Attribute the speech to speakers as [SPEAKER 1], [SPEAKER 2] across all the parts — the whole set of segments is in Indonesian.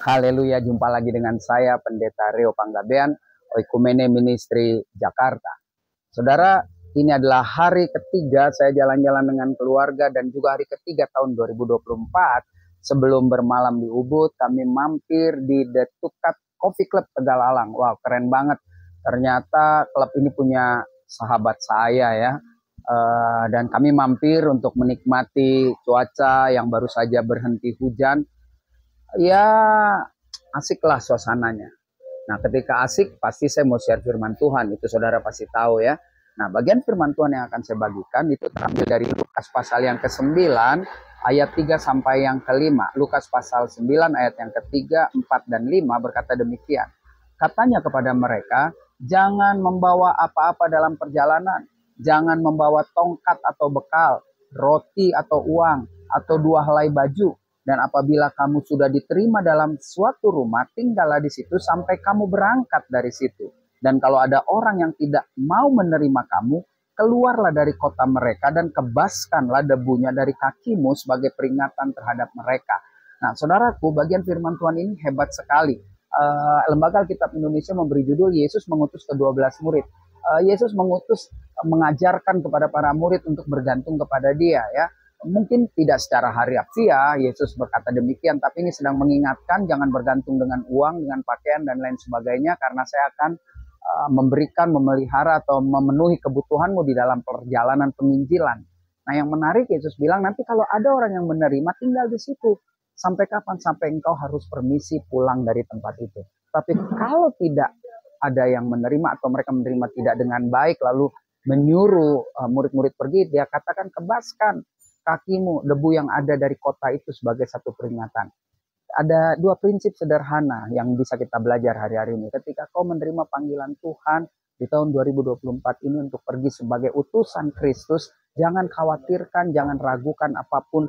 [SPEAKER 1] Haleluya, jumpa lagi dengan saya Pendeta Rio Panggabean, Oikumene Ministry Jakarta. Saudara, ini adalah hari ketiga saya jalan-jalan dengan keluarga dan juga hari ketiga tahun 2024. Sebelum bermalam di Ubud, kami mampir di The Tukat Coffee Club Tegalalang. Wow, keren banget. Ternyata klub ini punya sahabat saya ya. Dan kami mampir untuk menikmati cuaca yang baru saja berhenti hujan. Ya, asiklah suasananya. Nah, ketika asik, pasti saya mau share firman Tuhan. Itu saudara pasti tahu ya. Nah, bagian firman Tuhan yang akan saya bagikan itu terambil dari Lukas pasal yang ke-9, ayat 3 sampai yang ke-5. Lukas pasal 9, ayat yang ke-3, 4, dan 5 berkata demikian. Katanya kepada mereka, jangan membawa apa-apa dalam perjalanan. Jangan membawa tongkat atau bekal, roti atau uang, atau 2 helai baju. Dan apabila kamu sudah diterima dalam suatu rumah, tinggallah di situ sampai kamu berangkat dari situ. Dan kalau ada orang yang tidak mau menerima kamu, keluarlah dari kota mereka dan kebaskanlah debunya dari kakimu sebagai peringatan terhadap mereka. Nah, saudaraku, bagian firman Tuhan ini hebat sekali. Lembaga Alkitab Indonesia memberi judul Yesus mengutus ke-12 murid. Yesus mengutus mengajarkan kepada para murid untuk bergantung kepada Dia ya. Mungkin tidak secara harfiah Yesus berkata demikian, tapi ini sedang mengingatkan jangan bergantung dengan uang, dengan pakaian dan lain sebagainya, karena saya akan memberikan, memelihara atau memenuhi kebutuhanmu di dalam perjalanan penginjilan. Nah, yang menarik Yesus bilang nanti kalau ada orang yang menerima tinggal di situ. Sampai kapan? Sampai engkau harus permisi pulang dari tempat itu. Tapi kalau tidak ada yang menerima atau mereka menerima tidak dengan baik lalu menyuruh murid-murid pergi, dia katakan kebaskan kakimu debu yang ada dari kota itu sebagai satu peringatan. Ada 2 prinsip sederhana yang bisa kita belajar hari-hari ini. Ketika kau menerima panggilan Tuhan di tahun 2024 ini untuk pergi sebagai utusan Kristus, jangan khawatirkan, jangan ragukan apapun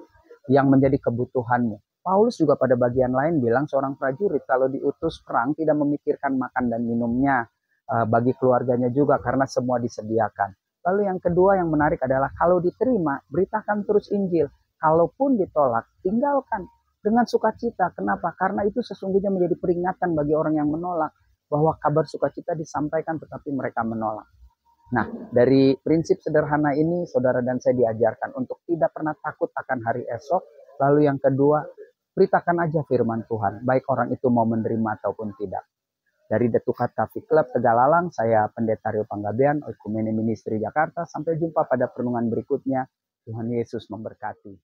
[SPEAKER 1] yang menjadi kebutuhanmu. Paulus juga pada bagian lain bilang seorang prajurit kalau diutus perang tidak memikirkan makan dan minumnya bagi keluarganya juga karena semua disediakan. Lalu yang kedua yang menarik adalah kalau diterima, beritakan terus Injil. Kalaupun ditolak, tinggalkan dengan sukacita. Kenapa? Karena itu sesungguhnya menjadi peringatan bagi orang yang menolak bahwa kabar sukacita disampaikan tetapi mereka menolak. Nah, dari prinsip sederhana ini saudara dan saya diajarkan untuk tidak pernah takut akan hari esok. Lalu yang kedua, beritakan aja firman Tuhan, baik orang itu mau menerima ataupun tidak. Dari The Tukat Coffee Club Tegalalang, saya Pendeta Rio Panggabean, Oikumene Ministry Jakarta. Sampai jumpa pada perenungan berikutnya. Tuhan Yesus memberkati.